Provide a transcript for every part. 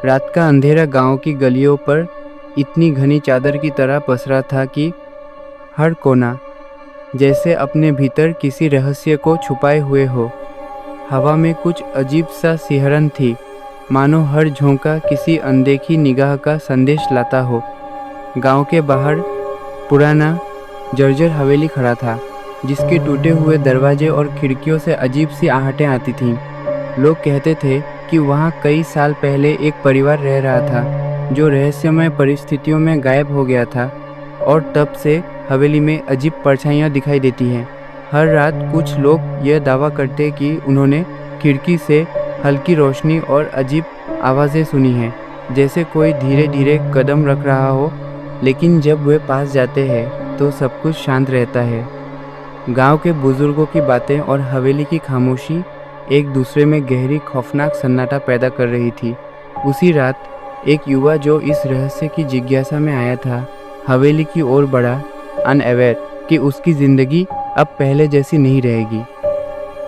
रात का अंधेरा गांव की गलियों पर इतनी घनी चादर की तरह पसरा था कि हर कोना जैसे अपने भीतर किसी रहस्य को छुपाए हुए हो। हवा में कुछ अजीब सा सिहरन थी, मानो हर झोंका किसी अनदेखी निगाह का संदेश लाता हो। गांव के बाहर पुराना जर्जर हवेली खड़ा था, जिसके टूटे हुए दरवाजे और खिड़कियों से अजीब सी आहटें आती थीं। लोग कहते थे कि वहाँ कई साल पहले एक परिवार रह रहा था, जो रहस्यमय परिस्थितियों में गायब हो गया था, और तब से हवेली में अजीब परछाइयाँ दिखाई देती हैं। हर रात कुछ लोग यह दावा करते कि उन्होंने खिड़की से हल्की रोशनी और अजीब आवाज़ें सुनी हैं, जैसे कोई धीरे धीरे कदम रख रहा हो, लेकिन जब वे पास जाते हैं तो सब कुछ शांत रहता है। गांव के बुजुर्गों की बातें और हवेली की खामोशी एक दूसरे में गहरी खौफनाक सन्नाटा पैदा कर रही थी। उसी रात एक युवा जो इस रहस्य की जिज्ञासा में आया था, हवेली की ओर बढ़ा, अनअवेयर कि उसकी ज़िंदगी अब पहले जैसी नहीं रहेगी।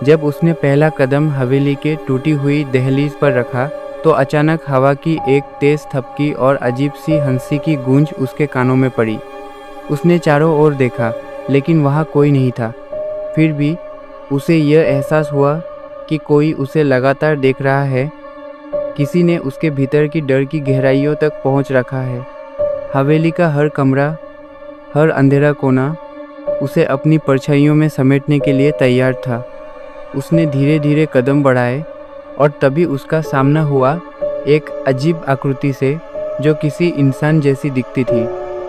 जब उसने पहला कदम हवेली के टूटी हुई दहलीज पर रखा तो अचानक हवा की एक तेज़ थपकी और अजीब सी हंसी की गूंज उसके कानों में पड़ी। उसने चारों ओर देखा, लेकिन वहाँ कोई नहीं था। फिर भी उसे यह एहसास हुआ कि कोई उसे लगातार देख रहा है। किसी ने उसके भीतर की डर की गहराइयों तक पहुँच रखा है। हवेली का हर कमरा, हर अंधेरा कोना उसे अपनी परछाइयों में समेटने के लिए तैयार था। उसने धीरे धीरे कदम बढ़ाए और तभी उसका सामना हुआ एक अजीब आकृति से, जो किसी इंसान जैसी दिखती थी,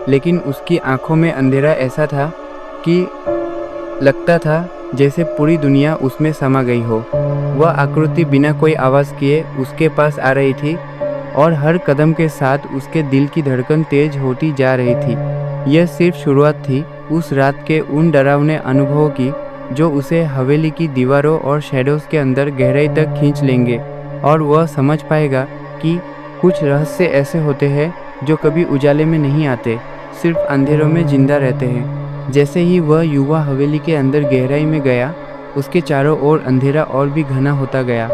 लेकिन उसकी आंखों में अंधेरा ऐसा था कि लगता था जैसे पूरी दुनिया उसमें समा गई हो। वह आकृति बिना कोई आवाज़ किए उसके पास आ रही थी और हर कदम के साथ उसके दिल की धड़कन तेज होती जा रही थी। यह सिर्फ शुरुआत थी उस रात के उन डरावने अनुभवों की, जो उसे हवेली की दीवारों और शैडोज़ के अंदर गहराई तक खींच लेंगे, और वह समझ पाएगा कि कुछ रहस्य ऐसे होते हैं जो कभी उजाले में नहीं आते, सिर्फ अंधेरों में जिंदा रहते हैं। जैसे ही वह युवा हवेली के अंदर गहराई में गया, उसके चारों ओर अंधेरा और भी घना होता गया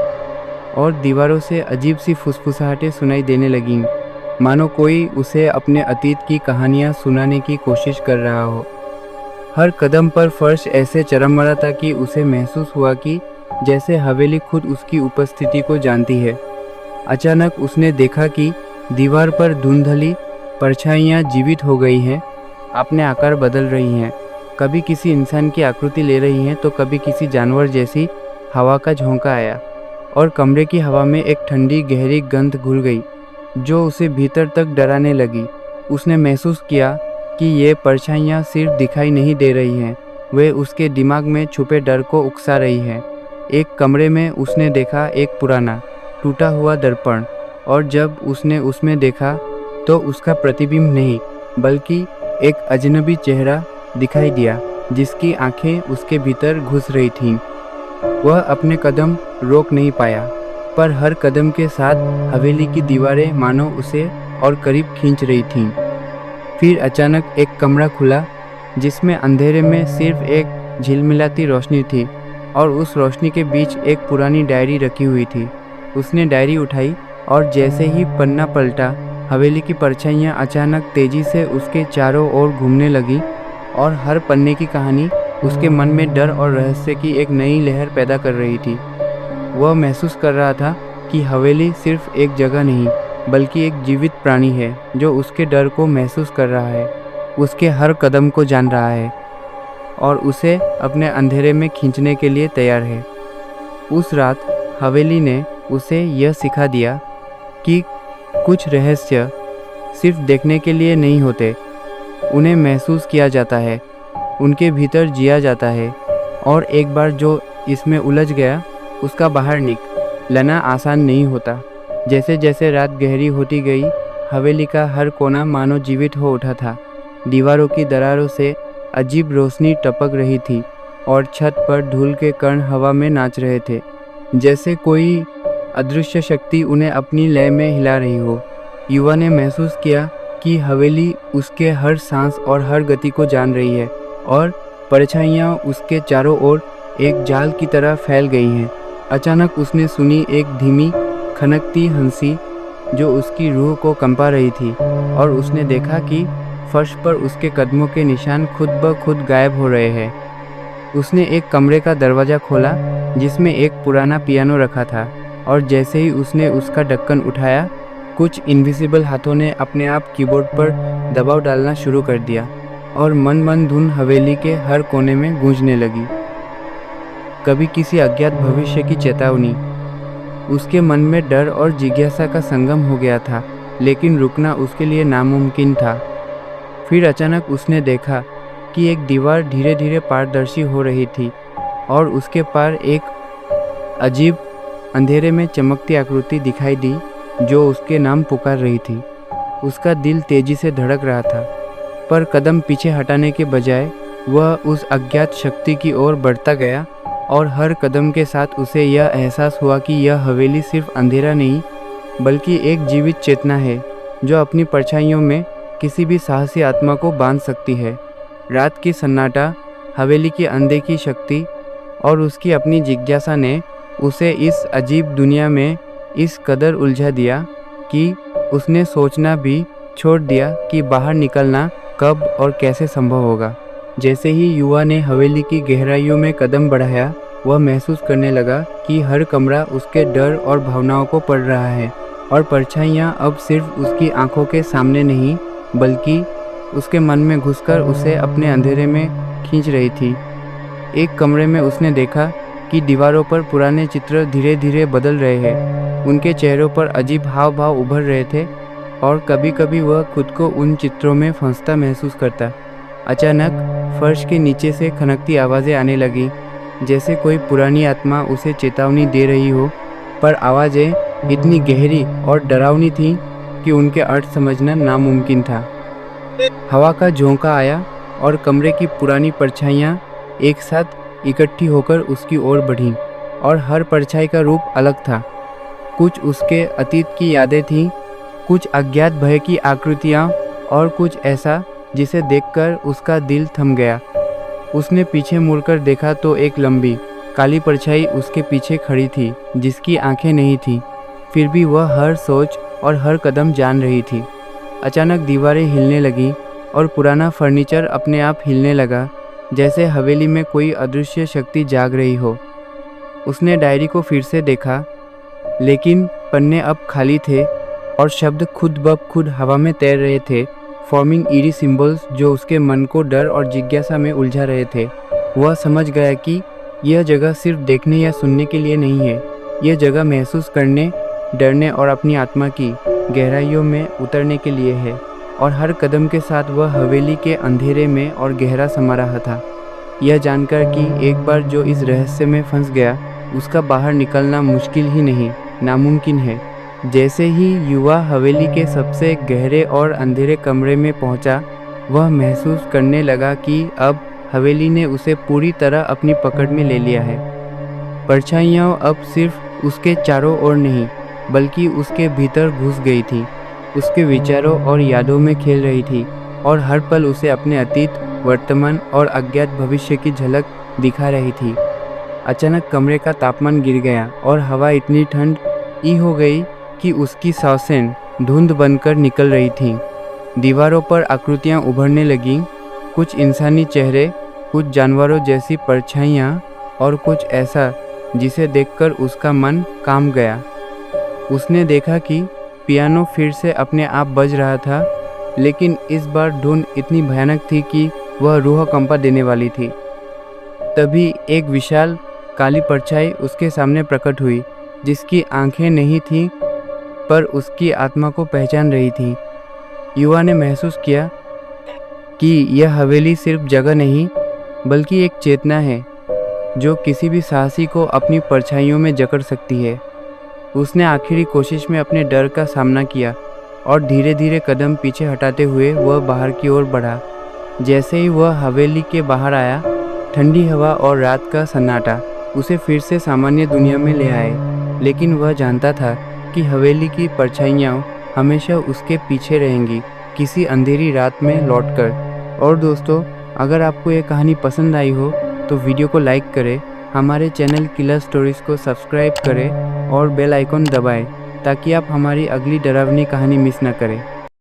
और दीवारों से अजीब सी फुसफुसाहटें सुनाई देने लगीं, मानो कोई उसे अपने अतीत की कहानियाँ सुनाने की कोशिश कर रहा हो। हर कदम पर फर्श ऐसे चरमरा था कि उसे महसूस हुआ कि जैसे हवेली खुद उसकी उपस्थिति को जानती है। अचानक उसने देखा कि दीवार पर धुंधली परछाइयाँ जीवित हो गई हैं, अपने आकार बदल रही हैं। कभी किसी इंसान की आकृति ले रही हैं तो कभी किसी जानवर जैसी। हवा का झोंका आया और कमरे की हवा में एक ठंडी गहरी गंध घुल गई, जो उसे भीतर तक डराने लगी। उसने महसूस किया कि ये परछाइयाँ सिर्फ दिखाई नहीं दे रही हैं, वे उसके दिमाग में छुपे डर को उकसा रही हैं। एक कमरे में उसने देखा एक पुराना टूटा हुआ दर्पण, और जब उसने उसमें देखा तो उसका प्रतिबिंब नहीं बल्कि एक अजनबी चेहरा दिखाई दिया, जिसकी आंखें उसके भीतर घुस रही थीं। वह अपने कदम रोक नहीं पाया, पर हर कदम के साथ हवेली की दीवारें मानो उसे और करीब खींच रही थीं। फिर अचानक एक कमरा खुला, जिसमें अंधेरे में सिर्फ एक झिलमिलाती रोशनी थी, और उस रोशनी के बीच एक पुरानी डायरी रखी हुई थी। उसने डायरी उठाई और जैसे ही पन्ना पलटा, हवेली की परछाइयाँ अचानक तेजी से उसके चारों ओर घूमने लगी, और हर पन्ने की कहानी उसके मन में डर और रहस्य की एक नई लहर पैदा कर रही थी। वह महसूस कर रहा था कि हवेली सिर्फ एक जगह नहीं बल्कि एक जीवित प्राणी है, जो उसके डर को महसूस कर रहा है, उसके हर कदम को जान रहा है और उसे अपने अंधेरे में खींचने के लिए तैयार है। उस रात हवेली ने उसे यह सिखा दिया कि कुछ रहस्य सिर्फ देखने के लिए नहीं होते, उन्हें महसूस किया जाता है, उनके भीतर जिया जाता है, और एक बार जो इसमें उलझ गया उसका बाहर निकलना आसान नहीं होता। जैसे जैसे रात गहरी होती गई, हवेली का हर कोना मानो जीवित हो उठा था। दीवारों की दरारों से अजीब रोशनी टपक रही थी और छत पर धूल के कण हवा में नाच रहे थे, जैसे कोई अदृश्य शक्ति उन्हें अपनी लय में हिला रही हो। युवा ने महसूस किया कि हवेली उसके हर सांस और हर गति को जान रही है, और परछाइयाँ उसके चारों ओर एक जाल की तरह फैल गई हैं। अचानक उसने सुनी एक धीमी खनकती हंसी, जो उसकी रूह को कंपा रही थी, और उसने देखा कि फर्श पर उसके कदमों के निशान खुद ब खुद गायब हो रहे हैं। उसने एक कमरे का दरवाज़ा खोला जिसमें एक पुराना पियानो रखा था, और जैसे ही उसने उसका ढक्कन उठाया, कुछ इनविजिबल हाथों ने अपने आप कीबोर्ड पर दबाव डालना शुरू कर दिया, और मन धुन हवेली के हर कोने में गूंजने लगी। कभी किसी अज्ञात भविष्य की चेतावनी। उसके मन में डर और जिज्ञासा का संगम हो गया था, लेकिन रुकना उसके लिए नामुमकिन था। फिर अचानक उसने देखा कि एक दीवार धीरे धीरे पारदर्शी हो रही थी, और उसके पार एक अजीब अंधेरे में चमकती आकृति दिखाई दी जो उसके नाम पुकार रही थी। उसका दिल तेजी से धड़क रहा था, पर कदम पीछे हटाने के बजाय वह उस अज्ञात शक्ति की ओर बढ़ता गया, और हर कदम के साथ उसे यह एहसास हुआ कि यह हवेली सिर्फ अंधेरा नहीं, बल्कि एक जीवित चेतना है जो अपनी परछाइयों में किसी भी साहसी आत्मा को बांध सकती है। रात की सन्नाटा, हवेली की अनदेखी शक्ति और उसकी अपनी जिज्ञासा ने उसे इस अजीब दुनिया में इस कदर उलझा दिया कि उसने सोचना भी छोड़ दिया कि बाहर निकलना कब और कैसे संभव होगा। जैसे ही युवा ने हवेली की गहराइयों में कदम बढ़ाया, वह महसूस करने लगा कि हर कमरा उसके डर और भावनाओं को पढ़ रहा है, और परछाइयाँ अब सिर्फ उसकी आंखों के सामने नहीं, बल्कि उसके मन में घुसकर उसे अपने अंधेरे में खींच रही थी। एक कमरे में उसने देखा कि दीवारों पर पुराने चित्र धीरे धीरे बदल रहे हैं। उनके चेहरों पर अजीब हाव भाव उभर रहे थे, और कभी कभी वह खुद को उन चित्रों में फंसता महसूस करता। अचानक फर्श के नीचे से खनकती आवाज़ें आने लगी, जैसे कोई पुरानी आत्मा उसे चेतावनी दे रही हो, पर आवाज़ें इतनी गहरी और डरावनी थीं कि उनके अर्थ समझना नामुमकिन था। हवा का झोंका आया और कमरे की पुरानी परछाइयाँ एक साथ इकट्ठी होकर उसकी ओर बढ़ीं, और हर परछाई का रूप अलग था। कुछ उसके अतीत की यादें थीं, कुछ अज्ञात भय की आकृतियाँ, और कुछ ऐसा जिसे देखकर उसका दिल थम गया। उसने पीछे मुड़कर देखा तो एक लंबी काली परछाई उसके पीछे खड़ी थी, जिसकी आंखें नहीं थीं, फिर भी वह हर सोच और हर कदम जान रही थी। अचानक दीवारें हिलने लगीं और पुराना फर्नीचर अपने आप हिलने लगा, जैसे हवेली में कोई अदृश्य शक्ति जाग रही हो। उसने डायरी को फिर से देखा, लेकिन पन्ने अब खाली थे और शब्द खुद ब खुद हवा में तैर रहे थे, फॉर्मिंग ईरी सिंबल्स जो उसके मन को डर और जिज्ञासा में उलझा रहे थे। वह समझ गया कि यह जगह सिर्फ देखने या सुनने के लिए नहीं है, यह जगह महसूस करने, डरने और अपनी आत्मा की गहराइयों में उतरने के लिए है। और हर कदम के साथ वह हवेली के अंधेरे में और गहरा समा रहा था, यह जानकर कि एक बार जो इस रहस्य में फंस गया, उसका बाहर निकलना मुश्किल ही नहीं, नामुमकिन है। जैसे ही युवा हवेली के सबसे गहरे और अंधेरे कमरे में पहुंचा, वह महसूस करने लगा कि अब हवेली ने उसे पूरी तरह अपनी पकड़ में ले लिया है। परछाइयाँ अब सिर्फ उसके चारों ओर नहीं, बल्कि उसके भीतर घुस गई थी, उसके विचारों और यादों में खेल रही थी, और हर पल उसे अपने अतीत, वर्तमान और अज्ञात भविष्य की झलक दिखा रही थी। अचानक कमरे का तापमान गिर गया और हवा इतनी ठंड हो गई कि उसकी सांसें धुंध बनकर निकल रही थीं। दीवारों पर आकृतियाँ उभरने लगीं, कुछ इंसानी चेहरे, कुछ जानवरों जैसी परछाइयाँ, और कुछ ऐसा जिसे देखकर उसका मन कांप गया। उसने देखा कि पियानो फिर से अपने आप बज रहा था, लेकिन इस बार धुन इतनी भयानक थी कि वह रूह कंपा देने वाली थी। तभी एक विशाल काली परछाई उसके सामने प्रकट हुई, जिसकी आंखें नहीं थीं, पर उसकी आत्मा को पहचान रही थी। युवा ने महसूस किया कि यह हवेली सिर्फ जगह नहीं, बल्कि एक चेतना है जो किसी भी साहसी को अपनी परछाइयों में जकड़ सकती है। उसने आखिरी कोशिश में अपने डर का सामना किया, और धीरे धीरे कदम पीछे हटाते हुए वह बाहर की ओर बढ़ा। जैसे ही वह हवेली के बाहर आया, ठंडी हवा और रात का सन्नाटा उसे फिर से सामान्य दुनिया में ले आए, लेकिन वह जानता था कि हवेली की परछाइयाँ हमेशा उसके पीछे रहेंगी, किसी अंधेरी रात में लौटकर। और दोस्तों, अगर आपको ये कहानी पसंद आई हो तो वीडियो को लाइक करें, हमारे चैनल किलर स्टोरीज़ को सब्सक्राइब करें और बेल आइकन दबाएं ताकि आप हमारी अगली डरावनी कहानी मिस न करें।